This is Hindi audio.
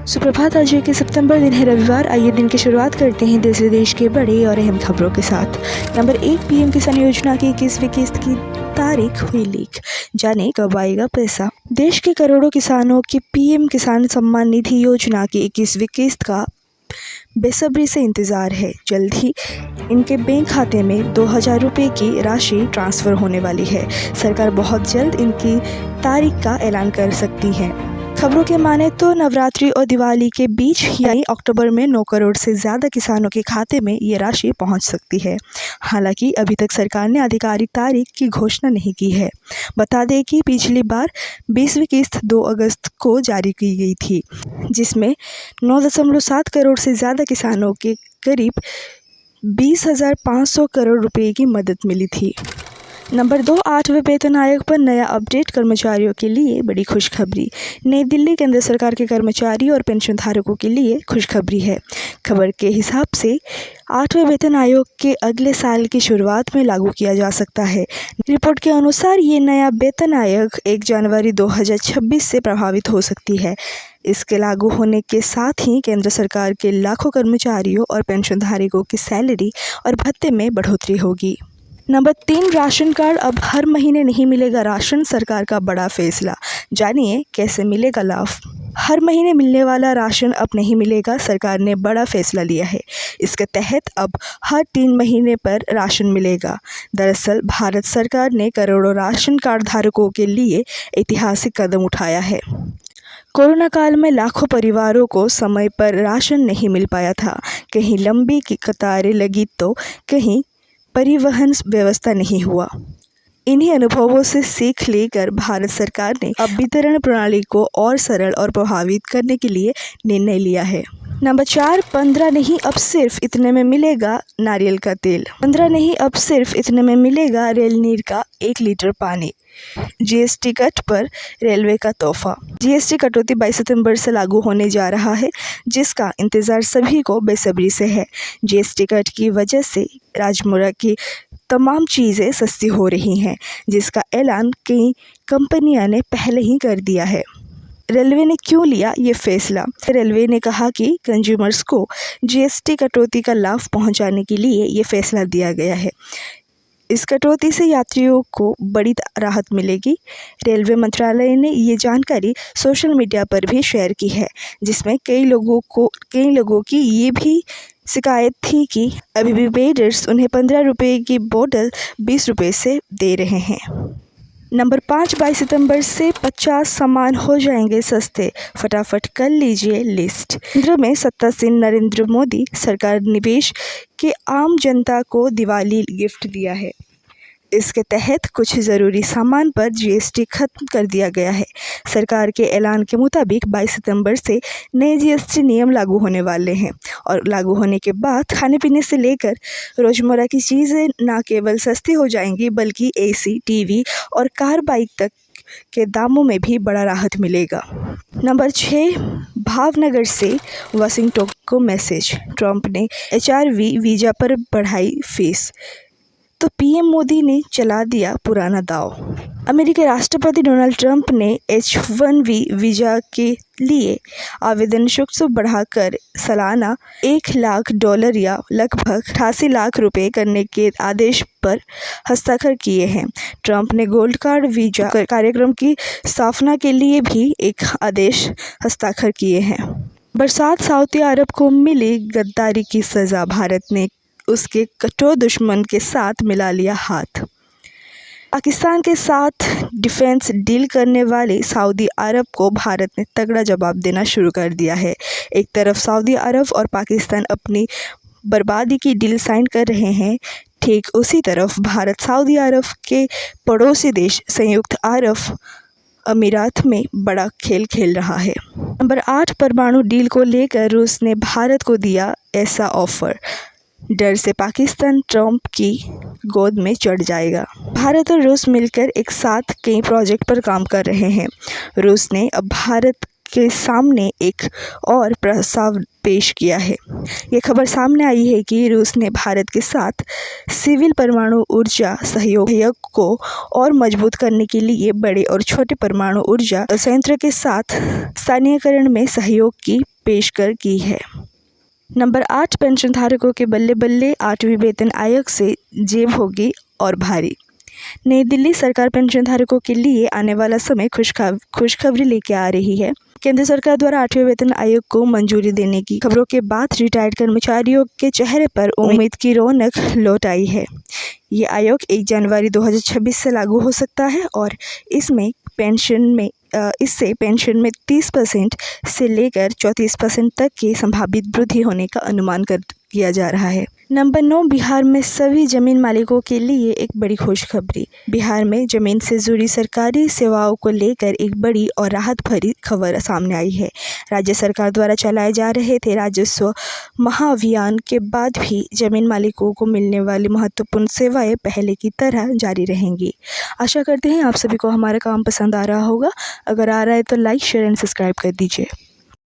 सुप्रभात। आज 21 सितंबर दिन है, रविवार। आइए दिन की शुरुआत करते हैं देश विदेश के बड़े और अहम खबरों के साथ। नंबर 1, पीएम किसान योजना की 21वीं किस्त की तारीख हुई लीक, जाने कब आएगा पैसा। देश के करोड़ों किसानों की पीएम किसान सम्मान निधि योजना की 21वीं किस्त का बेसब्री से इंतजार है। जल्द ही इनके बैंक खाते में 2000 रुपये की राशि ट्रांसफ़र होने वाली है। सरकार बहुत जल्द इनकी तारीख का ऐलान कर सकती है। खबरों के माने तो नवरात्रि और दिवाली के बीच यानी अक्टूबर में 9 करोड़ से ज़्यादा किसानों के खाते में ये राशि पहुंच सकती है। हालांकि अभी तक सरकार ने आधिकारिक तारीख की घोषणा नहीं की है। बता दें कि पिछली बार 20वीं किस्त 2 अगस्त को जारी की गई थी, जिसमें 9.7 करोड़ से ज़्यादा किसानों के करीब 20,500 करोड़ रुपए की मदद मिली थी। नंबर 2, 8वें वेतन आयोग पर नया अपडेट। कर्मचारियों के लिए बड़ी खुशखबरी। नई दिल्ली केंद्र सरकार के कर्मचारी और पेंशन धारकों के लिए खुशखबरी है। खबर के हिसाब से 8वें वेतन आयोग के अगले साल की शुरुआत में लागू किया जा सकता है। रिपोर्ट के अनुसार ये नया वेतन आयोग 1 जनवरी 2026 से प्रभावित हो सकती है। इसके लागू होने के साथ ही केंद्र सरकार के लाखों कर्मचारियों और पेंशन धारकों की सैलरी और भत्ते में बढ़ोतरी होगी। नंबर 3, राशन कार्ड अब हर महीने नहीं मिलेगा राशन, सरकार का बड़ा फैसला। जानिए कैसे मिलेगा लाभ। हर महीने मिलने वाला राशन अब नहीं मिलेगा, सरकार ने बड़ा फैसला लिया है। इसके तहत अब हर 3 महीने पर राशन मिलेगा। दरअसल भारत सरकार ने करोड़ों राशन कार्ड धारकों के लिए ऐतिहासिक कदम उठाया है। कोरोना काल में लाखों परिवारों को समय पर राशन नहीं मिल पाया था। कहीं लंबी कतारें लगी तो कहीं परिवहन व्यवस्था नहीं हुआ। इन्हीं अनुभवों से सीख लेकर भारत सरकार ने अब वितरण प्रणाली को और सरल और प्रभावित करने के लिए निर्णय लिया है। नंबर 4, 15 नहीं अब सिर्फ इतने में मिलेगा नारियल का तेल। 15 नहीं अब सिर्फ इतने में मिलेगा रेल नीर का 1 लीटर पानी। जीएसटी कट पर रेलवे का तोहफा। जीएसटी कटौती 22 सितंबर से लागू होने जा रहा है, जिसका इंतजार सभी को बेसब्री से है। जीएसटी कट की वजह से राजमुरा की तमाम चीज़ें सस्ती हो रही हैं, जिसका ऐलान कई कंपनियां ने पहले ही कर दिया है। रेलवे ने क्यों लिया ये फैसला? रेलवे ने कहा कि कंज्यूमर्स को जीएसटी कटौती का लाभ पहुंचाने के लिए ये फैसला दिया गया है। इस कटौती से यात्रियों को बड़ी राहत मिलेगी। रेलवे मंत्रालय ने ये जानकारी सोशल मीडिया पर भी शेयर की है, जिसमें कई लोगों की ये भी शिकायत थी कि अभी भी वेंडर्स उन्हें 15 रुपये की बोतल 20 रुपये से दे रहे हैं। नंबर 5, 22 सितंबर से 50 सामान हो जाएंगे सस्ते, फटाफट कर लीजिए लिस्ट। केंद्र में सत्तासीन नरेंद्र मोदी सरकार निवेश के आम जनता को दिवाली गिफ्ट दिया है। इसके तहत कुछ ज़रूरी सामान पर जीएसटी खत्म कर दिया गया है। सरकार के ऐलान के मुताबिक 22 सितंबर से नए जीएसटी नियम लागू होने वाले हैं और लागू होने के बाद खाने पीने से लेकर रोज़मर्रा की चीज़ें न केवल सस्ती हो जाएंगी, बल्कि एसी, टीवी और कार बाइक तक के दामों में भी बड़ा राहत मिलेगा। नंबर 6, भावनगर से वाशिंगटन को मैसेज। ट्रंप ने HRV वीज़ा पर बढ़ाई फीस, तो पीएम मोदी ने चला दिया पुराना दाव। अमेरिकी राष्ट्रपति डोनाल्ड ट्रंप ने H1B वीज़ा के लिए आवेदन शुल्क बढ़ाकर सालाना $1,00,000 या लगभग 88 लाख रुपए करने के आदेश पर हस्ताक्षर किए हैं। ट्रंप ने गोल्ड कार्ड वीज़ा कार्यक्रम की स्थापना के लिए भी एक आदेश हस्ताक्षर किए हैं। बरसात, सऊदी अरब को मिली गद्दारी की सज़ा। भारत ने उसके कठोर दुश्मन के साथ मिला लिया हाथ। पाकिस्तान के साथ डिफेंस डील करने वाले सऊदी अरब को भारत ने तगड़ा जवाब देना शुरू कर दिया है। एक तरफ सऊदी अरब और पाकिस्तान अपनी बर्बादी की डील साइन कर रहे हैं, ठीक उसी तरफ भारत सऊदी अरब के पड़ोसी देश संयुक्त अरब अमीरात में बड़ा खेल खेल रहा है। नंबर 8, परमाणु डील को लेकर रूस ने भारत को दिया ऐसा ऑफर, डर से पाकिस्तान ट्रंप की गोद में चढ़ जाएगा। भारत और रूस मिलकर एक साथ कई प्रोजेक्ट पर काम कर रहे हैं। रूस ने अब भारत के सामने एक और प्रस्ताव पेश किया है। ये खबर सामने आई है कि रूस ने भारत के साथ सिविल परमाणु ऊर्जा सहयोग को और मजबूत करने के लिए बड़े और छोटे परमाणु ऊर्जा संयंत्र के साथ स्थानीयकरण में सहयोग की पेशकश की है। नंबर 8, पेंशनधारकों के बल्ले बल्ले, 8वीं वेतन आयोग से जेब होगी और भारी। नई दिल्ली सरकार पेंशनधारकों के लिए आने वाला समय खुशखबरी लेके आ रही है। केंद्र सरकार द्वारा 8वें वेतन आयोग को मंजूरी देने की खबरों के बाद रिटायर्ड कर्मचारियों के चेहरे पर उम्मीद की रौनक लौट आई है। ये आयोग 1 जनवरी 2026 से लागू हो सकता है और इससे पेंशन में 30% से लेकर 34% तक की संभावित वृद्धि होने का अनुमान किया जा रहा है। नंबर 9, बिहार में सभी जमीन मालिकों के लिए एक बड़ी खुशखबरी। बिहार में जमीन से जुड़ी सरकारी सेवाओं को लेकर एक बड़ी और राहत भरी खबर सामने आई है। राज्य सरकार द्वारा चलाए जा रहे थे राजस्व महाअभियान के बाद भी जमीन मालिकों को मिलने वाली महत्वपूर्ण सेवाएं पहले की तरह जारी रहेंगी। आशा करते हैं आप सभी को हमारा काम पसंद आ रहा होगा। अगर आ रहा है तो लाइक, शेयर एंड सब्सक्राइब कर दीजिए।